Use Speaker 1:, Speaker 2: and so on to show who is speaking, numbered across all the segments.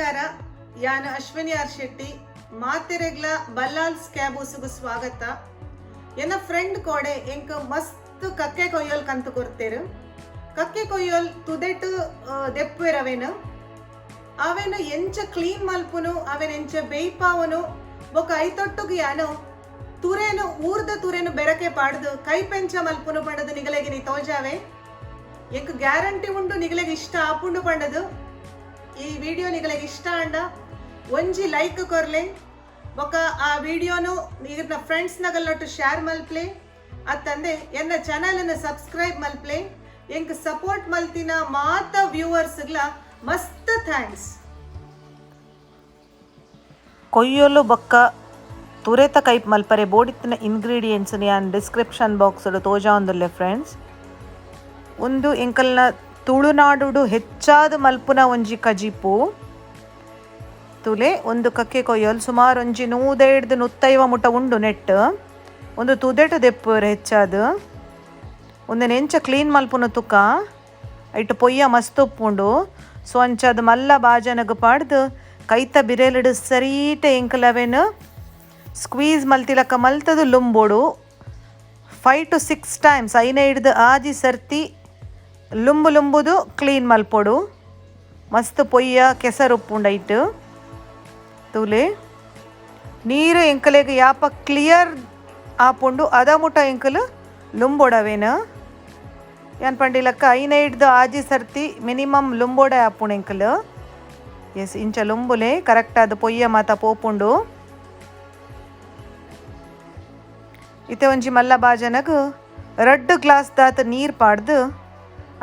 Speaker 1: ನಮಸ್ಕಾರ. ಯಾನು ಅಶ್ವಿನಿ ಆರ್ ಶೆಟ್ಟಿ ಮಾತೆರೆಗ್ಲ ಬಲ್ಲಾಲ್ಸ್ ಕ್ಯಾಬೂಸುಗು ಸ್ವಾಗತ. ಎನ್ನ ಫ್ರೆಂಡ್ ಕೋಡೆ ಎಂಕ್ ಮಸ್ತ್ ಕಕ್ಕೆ ಕೊಯ್ಯೋಲ್ ಕಂತು ಕೊರ್ತೇರು. ಕಕ್ಕೆ ಕೊಯ್ಯೋಲ್ ತುದೆಟ್ ದೆಪ್ಪುವೆರವೇನು ಅವೇನು ಎಂಚ ಕ್ಲೀನ್ ಮಲ್ಪುನು ಅವೇನು ಎಂಚ ಬೇಯ್ಪಾವನು ಬೊಕ ಐತೊಟ್ಟುಗು ಯಾನು ತುರೇನು ಊರ್ದ ತುರೇನು ಬೆರಕೆ ಪಾಡ್ದು ಕೈ ಪೆಂಚ ಮಲ್ಪುನು ಪಂಡದು ನಿಗಲೆಗೆ ನೀ ತೋಜಾವೆ ಎಂಕ್ ಗ್ಯಾರಂಟಿ ಉಂಡು ನಿಗಲೆಗೆ ಇಷ್ಟ ಆಪುಂಡು ಪಂಡದು. ಈ ವಿಡಿಯೋ ನಿಗಲೆಗೆ ಇಷ್ಟ ಅಂಡ ಒಂಜಿ ಲೈಕ್ ಕೊರ್ಲೆ ಬೊಕ ಆ ವಿಡಿಯೋನು ಈಗಿನ ಫ್ರೆಂಡ್ಸ್ ನಗಲ್ಲೊಟ್ಟು ಶೇರ್ ಮಲ್ಪ್ಲೆ ಅತ್ತಂದೆ ಎನ್ನ ಚಾನಲನ್ನು ಸಬ್ಸ್ಕ್ರೈಬ್ ಮಲ್ಪ್ಲೆ ಎಂಕ್ ಸಪೋರ್ಟ್ ಮಲ್ತಿನ ಮಾತ ವ್ಯೂವರ್ಸ್ಗ್ಲ ಮಸ್ತ್ ಥ್ಯಾಂಕ್ಸ್.
Speaker 2: ಕೊಯ್ಯಲು ಬೊಕ್ಕ ತುರೆತ ಕೈಪ್ ಮಲ್ಪರೆ ಬೋಡಿತ್ತಿನ ಇಂಗ್ರೀಡಿಯೆಂಟ್ಸ್ ಯಾನ್ ಡಿಸ್ಕ್ರಿಪ್ಷನ್ ಬಾಕ್ಸ್ ತೋಜಾ ಒಂದುಲ್ಲೆ ಫ್ರೆಂಡ್ಸ್. ಒಂದು ಎಂಕಲ್ನ ತುಳುನಾಡು ಹೆಚ್ಚಾದ ಮಲ್ಪುನ ಒಂಜಿ ಕಜಿಪು ತುಲೆ ಒಂದು ಕಕ್ಕೆ ಕೊಯ್ಯಲು ಸುಮಾರು ಒಂಜಿ 150 ಮುಟ ಉಂಡು ನೆಟ್ ಒಂದು ತುದೆಟು ದೆಪ್ಪುವೆರು ಹೆಚ್ಚಾದ ಒಂದು ನೆಂಚ ಕ್ಲೀನ್ ಮಲ್ಪುನ ತುಕ ಐಟು ಪೊಯ್ಯ ಮಸ್ತ್ ಉಪ್ಪುಂಡು. ಸೊ ಅಂಚದು ಮಲ್ಲ ಬಾಜನಗ ಪಾಡ್ದು ಕೈತ ಬಿರೆಲಿಡು ಸರೀಟ ಎಂಕಲವೆನು ಸ್ಕ್ವೀಸ್ ಮಲ್ತಿಲಕ್ಕ ಮಲ್ತದು ಲುಂಬೋಡು 5 to 6 times ಐನ ಹಿಡ್ದು ಆಜಿ ಸರ್ತಿ ಲುಂಬುದು ಕ್ಲೀನ್ ಮಲ್ಪೊಡು. ಮಸ್ತ್ ಪೊಯ್ಯ ಕೆಸರು ಉಪ್ಪುಂಡೈಟು ತುಲೆ ನೀರು ಎಂಕಲೆಗೆ ಯಾಪ ಕ್ಲಿಯರ್ ಆಪುಂಡು ಅದ ಮುಟ ಎಂಕಲು ಲುಂಬೋಡವೇನು ಏನ್ ಪಂಡಿಲಕ್ಕ ಐನ ಹಿಡ್ದು ಆಜಿ ಸರ್ತಿ ಮಿನಿಮಮ್ ಲುಂಬೋಡೆ ಆಪುಂಡು ಎಂಕಲು. ಎಸ್ ಇಂಚ ಲುಂಬುಲೆ ಕರೆಕ್ಟ್ ಅದು ಪೊಯ್ಯ ಮಾತ ಪೋಪುಂಡು. ಇತ್ತೆ ಒಂಜಿ ಮಲ್ಲ ಬಾಜನಗು 2 ಗ್ಲಾಸ್ ದಾತ ನೀರು ಪಾಡ್ದು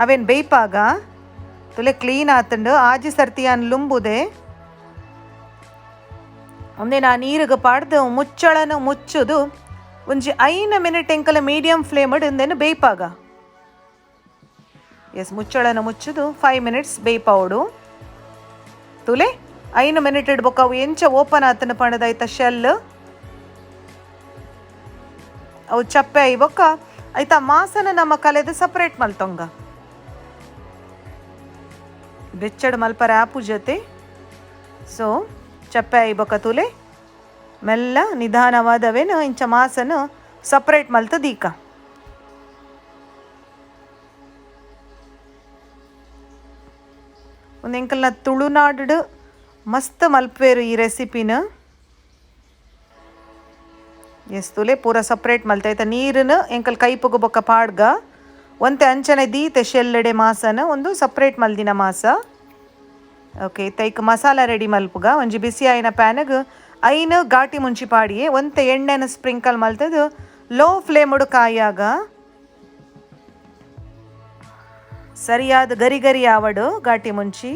Speaker 2: ಅವೇನು ಬೇಯ್ಪಾಗ ತುಲೆ ಕ್ಲೀನ್ ಆತಂಡು ಆಜಿ ಸರ್ತಿ ಅನ್ ಲುಂಬುದೆ ಒಂದೇ ನಾ ನೀರಿಗೆ ಪಾಡ್ದು ಮುಚ್ಚಳನ ಮುಚ್ಚುದು ಒಂಜಿ 5 ಮಿನಿಟ್ ಎಂಕಲ ಮೀಡಿಯಂ ಫ್ಲೇಮ್ ಇಂದೇನು ಬೇಯ್ಪಾಗ. ಎಸ್ ಮುಚ್ಚಳನ ಮುಚ್ಚುದು 5 minutes ಬೇಯ್ಪಾವಡು ತುಲೆ 5 minute ಇಡ್ಬೇಕು. ಅವು ಎಂಚ ಓಪನ್ ಆತನ ಪಣದಾಯ್ತ ಶೆಲ್ ಅವು ಚಪ್ಪೆ ಐಬೊಕ್ಕ ಆಯ್ತಾ ಮಾಸನ ನಮ್ಮ ಕಲೆದು ಸಪ್ರೇಟ್ ಮಲ್ತೊಂಗ ಬೆಚ್ಚಡು ಮಲ್ಪರ ಆಪು ಜೊತೆ. ಸೊ ಚಪ್ಪೆ ಐಬೊಕ್ಕ ತುಲೆ ಮೆಲ್ಲ ನಿಧಾನವಾದವೇನು ಇಂಚ ಮಾಸನು ಸಪ್ರೇಟ್ ಮಲ್ತದೀಕ. ಒಂದು ಎಂಕಲ್ನ ತುಳುನಾಡು ಮಸ್ತ್ ಮಲ್ಪೇರು ಈ ರೆಸಿಪಿನ. ಎಸ್ ತುಲೆ ಪೂರ ಸಪ್ರೇಟ್ ಮಲ್ತಾಯ್ತ ನೀರನ್ನು ಎಂಕಲ್ ಕೈಪುಗ ಬೊಕ್ಕ ಪಾಡ್ಗ ಒಂತೆ ಅಂಚನೆ ದೀತೆ ಶೆಲ್ಲೆಡೆ ಮಾಸನ ಒಂದು ಸಪ್ರೇಟ್ ಮಲ್ದಿನ ಮಾಸ. ಓಕೆ ತೈಕ್ ಮಸಾಲ ರೆಡಿ ಮಲ್ಪುಗ ಒಂಜಿ ಬಿಸಿ ಆಯ್ನ ಪ್ಯಾನಗ್ ಐನು ಘಾಟಿ ಮುಂಚಿ ಪಾಡಿಯೇ ಒಂತೆ ಎಣ್ಣೆನ ಸ್ಪ್ರಿಂಕಲ್ ಮಲ್ತದು ಲೋ ಫ್ಲೇಮುಡು ಕಾಯಾಗ ಸರಿಯಾದ ಗರಿ ಗರಿ ಆವಡು ಘಾಟಿ ಮುಂಚಿ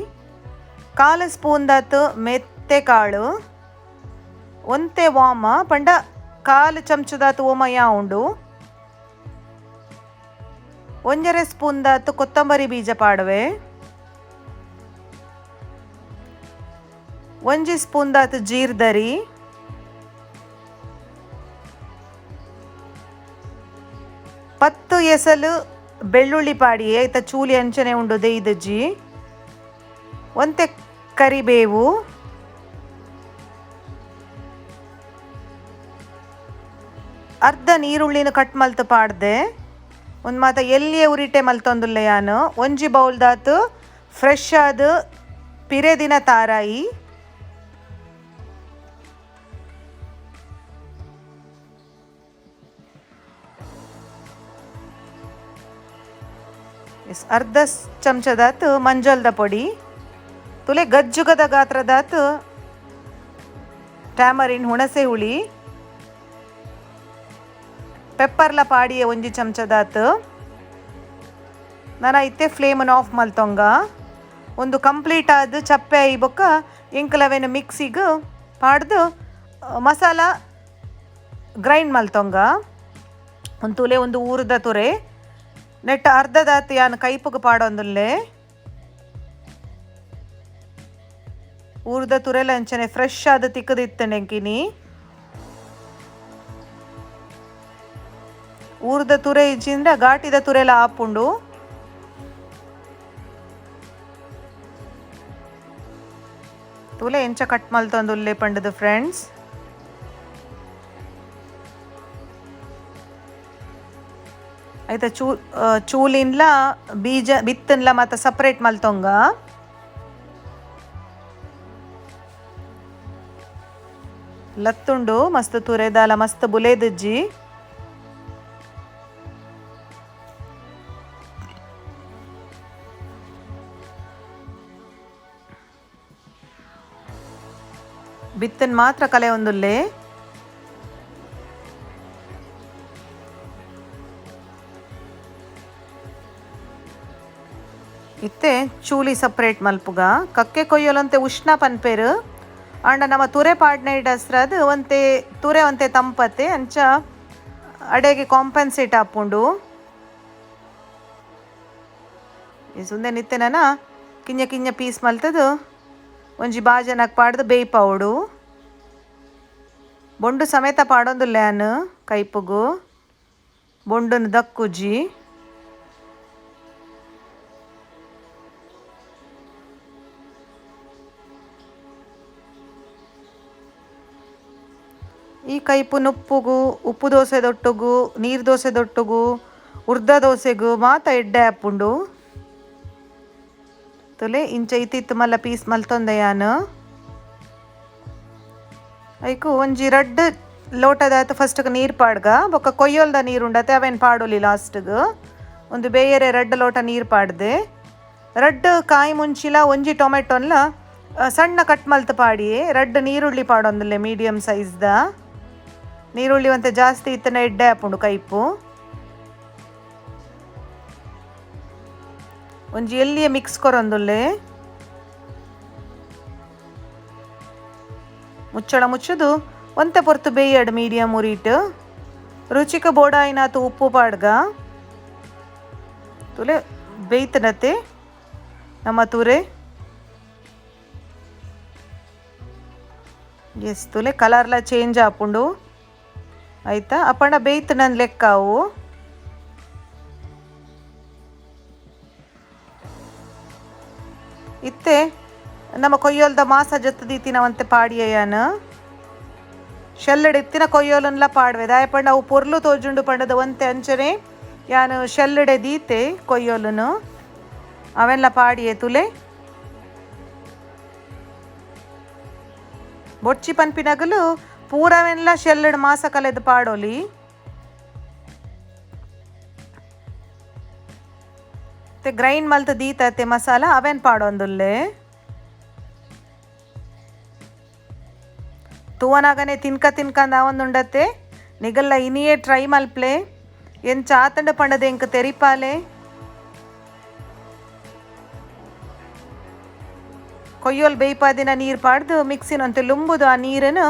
Speaker 2: 1/4 ಸ್ಪೂನ್ ದಾತು ಮೆತ್ತೆ ಕಾಳು ಒಂತೆ ವಾಮ ಪಂಡ 1/4 ಚಮಚದಾತು ಓಮ ಉಂಡು 1/2 ಸ್ಪೂನ್ ದಾತು ಕೊತ್ತಂಬರಿ ಬೀಜ ಪಾಡುವೆ 1 ಸ್ಪೂನ್ ದಾತು ಜೀರ್ದರಿ 10 ಎಸಲು ಬೆಳ್ಳುಳ್ಳಿ ಪಾಡಿಯೇ ಐತ ಚೂಲಿ ಅಂಚನೆ ಉಂಡು ದೇಯ್ದಜ್ಜಿ ಒಂತೆ ಕರಿಬೇವು ಅರ್ಧ ನೀರುಳ್ಳಿನ ಕಟ್ ಮಲ್ತು ಪಾಡ್ದೆ ಒಂದು ಮಾತ ಎಲ್ಲಿಯೇ ಉರಿಟೆ ಮಲ್ತೊಂದುಲ್ಲೆ ಯಾನು ಒಂಜಿ ಬೌಲ್ ದಾತು ಫ್ರೆಶ್ ಆದ ಪಿರೆದಿನ ತಾರಾಯಿ ಅರ್ಧ ಚಮಚದಾತು ಮಂಜಲ್ದ ಪೊಡಿ ತುಲೆ ಗಜ್ಜುಗದ ಗಾತ್ರದಾತು ಟ್ಯಾಮರಿನ್ ಹುಣಸೆ ಹುಳಿ ಪೆಪ್ಪರ್ಲ ಪಾಡಿಯ 1 ಚಮಚದಾತು ನಾನು ಐತೆ ಫ್ಲೇಮನ್ನು ಆಫ್ ಮಲ್ತೊಂಗ ಒಂದು ಕಂಪ್ಲೀಟ್ ಆದ ಚಪ್ಪೆ ಐಬೊಕ್ಕ ಎಂಕಲವೇನು ಮಿಕ್ಸಿಗೆ ಪಾಡ್ದು ಮಸಾಲ ಗ್ರೈಂಡ್ ಮಲ್ತೊಂಗ ಒಂದು ತುಲೆ ಒಂದು ಊರದ ತುರೆ ನೆಟ್ಟ ಅರ್ಧದಾತು ಯಾನು ಕೈಪುಗೆ ಪಾಡೊಂದುಲ್ಲೆ ಊರದ ತುರೆಲ ಅಂಚನೆ ಫ್ರೆಶ್ ಆದ ತಿಕ್ಕದಿತ್ತಂಡೆಂಕಿನಿ ಊರ್ದ ತುರೆ ಇಜ್ಜಿಂದ ಘಾಟಿದ ತುರೆಲ ಆಪುಂಡು ತುಲೆ ಎಂಚ ಕಟ್ ಮಲ್ತೊಂದುಲ್ಲೆ ಪಂಡದು ಫ್ರೆಂಡ್ಸ್. ಐತ ಚೂಲಿನ್ಲ ಬೀಜ ಬಿತ್ತನ್ಲ ಮತ್ತು ಸಪ್ರೇಟ್ ಮಲ್ತೊಂಗ. ಲತ್ತುಂಡು ಮಸ್ತ್ ತುರೆದಾಲ ಮಸ್ತ್ ಬುಲೇದಿಜ್ಜಿ. ಬಿತ್ತನ್ ಮಾತ್ರ ಕಲೆ ಒಂದುಲ್ಲೆ. ಇತ್ತೆ ಚೂಲಿ ಸಪ್ರೇಟ್ ಮಲ್ಪುಗ ಕಕ್ಕೆ ಕೊಯ್ಯಲಂತೆ ಉಷ್ಣ ಪನ್ಪೇರು ಆಂಡ ನಮ್ಮ ತುರೆ ಪಾಡ್ನೆ ಇಡಸ್ರದು ಒಂತೆ ತುರೆ ಒಂತೆ ತಂಪತ್ತೆ ಅಂಚ ಅಡೆಗೆ ಕಾಂಪನ್ಸೇಟ್ ಆಪುಂಡು. ಸುಂದೆ ನಿತ್ತೆನ ಕಿಂಜ ಕಿಂಜ ಪೀಸ್ ಮಲ್ತದು ಒಂಜಿ ಬಾಜನಕ್ಕೆ ಪಾಡ್ದು ಬೇಯ್ಪವುಡು. ಬೊಂಡು ಸಮೇತ ಪಾಡೊಂದುಲ್ಲೆ ಅನ್ನು ಕೈಪುಗು ಬೊಂಡುನು ದಕ್ಕುಜಿ. ಈ ಕೈಪು ನುಪ್ಪುಗು ಉಪ್ಪು ದೋಸೆದೊಟ್ಟುಗು ನೀರು ದೋಸೆದೊಟ್ಟುಗು ಉರ್ದ ದೋಸೆಗು ಮಾತ ಎಡ್ಡೆ ಆಪುಂಡು. ತುಲೆ ಇಂಚ ಇತ್ತಿತ್ತು ಮಲ್ಲ ಪೀಸ್ ಮಲ್ತೊಂದೆ ಯಾನು. ಐಕು ಒಂಜಿ ರಡ್ಡ್ ಲೋಟದಾತ ಫಸ್ಟ್ಗೆ ನೀರು ಪಾಡ್ಗ ಬೊಕ್ಕ ಕೊಯ್ಯೊಲ್ದ ನೀರು ಉಂಡತೆ ಅವೇನು ಪಾಡೋಲಿ ಲಾಸ್ಟ್ಗೆ ಒಂದು ಬೇರೆ ರಡ್ಡ್ ಲೋಟ ನೀರು ಪಾಡ್ದೆ. ರಡ್ಡ್ ಕಾಯಿ ಮುಂಚಿಲ ಒಂಜಿ ಟೊಮೆಟೊನ್ಲ ಸಣ್ಣ ಕಟ್ ಮಲ್ತು ಪಾಡಿಯೇ ರಡ್ಡ್ ನೀರುಳ್ಳಿ ಪಾಡೊಂದುಲ್ಲೆ ಮೀಡಿಯಮ್ ಸೈಜ್ದ. ನೀರುಳ್ಳಿ ಒಂತೆ ಜಾಸ್ತಿ ಇತ್ತನ ಎಡ್ಡೆ ಆಪುಂಡು ಕೈಪು. ಒಂಜಿ ಎಲ್ಲಿಯೇ ಮಿಕ್ಸ್ ಕೊರೊಂದುಲ್ಲೆ. ಮುಚ್ಚಳ ಮುಚ್ಚುದು ಒಂತೆ ಪೊರ್ತು ಬೇಯಡ್ ಮೀಡಿಯಂ ಉರಿಟ್. ರುಚಿಕ ಬೋಡಾಯಿನಾತು ಉಪ್ಪು ಪಾಡ್ಗ ತುಲೆ ಬೇಯ್ತನತೆ ನಮ್ಮ ತುರೆ. ಎಸ್ ತುಲೆ ಕಲರ್ಲ ಚೇಂಜ್ ಆಪುಂಡು ಆಯ್ತಾ ಅಪ್ಪಣ್ಣ ಬೇಯ್ತು ನನ್ನ ಲೆಕ್ಕವು. ಇತ್ತೆ ನಮ್ಮ ಕೊಯ್ಯೋಲ್ದ ಮಾಸ ಜತ್ತದೀತಿನ ಒಂತೆ ಪಾಡಿಯನು ಶೆಲ್ಲಡ್ ಎತ್ತಿನ ಕೊಯ್ಯೋಲನ್ಲ ಪಾಡ್ವೆ ದಾಯಪಂಡ ಅವು ಪೊರ್ಲು ತೋಜುಂಡು ಪಂಡದ ಒಂತೆ ಅಂಚನೆ ಯಾನು ಶೆಲ್ಲಡೆ ದೀತೆ ಕೊಯ್ಯೋಲನು ಅವೆಲ್ಲ ಪಾಡಿಯೇ ತುಲೆ. ಬೊಚ್ಚಿ ಪನ್ಪಿನಗಲು ಪೂರವೆಲ್ಲ ಶೆಲ್ಲಡ್ ಮಾಸ ಕಲೆದು ಪಾಡೋಲಿ. ಗ್ರೈಂಡ್ ಮಲ್ತ ದೀತತೆ ಮಸಾಲ ಅವೇನು ಪಾಡೊಂದುಲ್ಲೆ. ತೂವನಾಗನೆ ತಿನ್ಕಂದ ಒಂದುಂಡತೆ ನಿಗಲ್ಲ ಇನಿಯೇ ಟ್ರೈ ಮಲ್ಪ್ಲೆ ಎಂಚ ಆತಂಡ ಪಂಡದೆ ಎಂಕ ತೆರಿಪಾಲೆ. ಕೊಯ್ಯೋಲ್ ಬೇಯ್ಪಾದಿನ ನೀರು ಪಾಡ್ದು ಮಿಕ್ಸಿನಂತೆ ಲುಂಬುದು ಆ ನೀರನ್ನು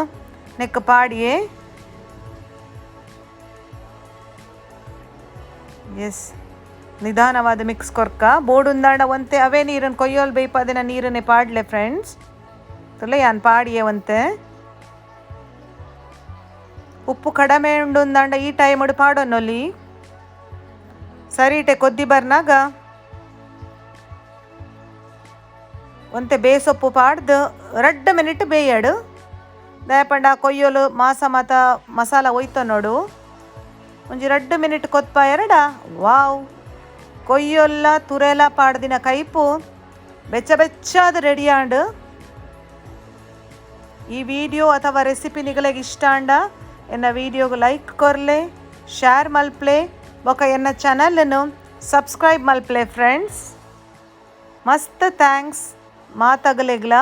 Speaker 2: ನೆಕ್ಕ ಪಾಡಿಯೇ. ಎಸ್ ನಿಧಾನವಾದ ಮಿಕ್ಸ್ ಕೊರ್ಕ ಬೋಡುಂದಾಂಡ ಒಂತೆ ಅವೇ ನೀರನ್ನು ಕೊಯ್ಯೋಲ್ ಬೇಯ್ಪಾದಿನ ನೀರನ್ನೇ ಪಾಡ್ಲೆ ಫ್ರೆಂಡ್ಸ್ ತುಲೆ ಯಾನ್ ಪಾಡಿಯೇ ಒಂತೆ. ಉಪ್ಪು ಕಡಿಮೆ ಉಂಡುಂದಾಂಡ ಈ ಟೈಮ್ ಪಾಡೋನೊಲಿ ಸರಿಟೆ ಕೊದ್ದಿ ಬರ್ನಾಗ ಒಂತೆ ಬೇಸೊಪ್ಪು ಪಾಡ್ದು 2 ಮಿನಿಟ್ ಬೇಯಡು ದಯಪಂಡ ಕೊಯ್ಯೋಲು ಮಾಸ ಮಾತ ಮಸಾಲ ಒಯ್ತ ನೋಡು ಒಂಜಿ 2 ಮಿನಿಟ್ ಕೊತ್ಪ ಎರಡ ವಾವ್ ಕೊಯ್ಯೊಲ್ಲ ತುರೆಲ ಪಾಡ್ದಿನ ಕೈಪು ಬೆಚ್ಚ ಬೆಚ್ಚಾದ ರೆಡಿ ಆಂಡ್. ಈ ವಿಡಿಯೋ ಅಥವಾ ರೆಸಿಪಿ ನಿಗಲೆಗೆ ಇಷ್ಟ ಆಂಡ ಎನ್ನ ವಿಡಿಯೋಗೆ ಲೈಕ್ ಕೊರ್ಲೆ ಶೇರ್ ಮಲ್ಪ್ಲೆ ಬೊಕ ಎನ್ನ ಚಾನಲನ್ನು ಸಬ್ಸ್ಕ್ರೈಬ್ ಮಲ್ಪ್ಲೆ ಫ್ರೆಂಡ್ಸ್. ಮಸ್ತ್ ಥ್ಯಾಂಕ್ಸ್ ಮಾತಾಗಲೆಗ್ಲಾ.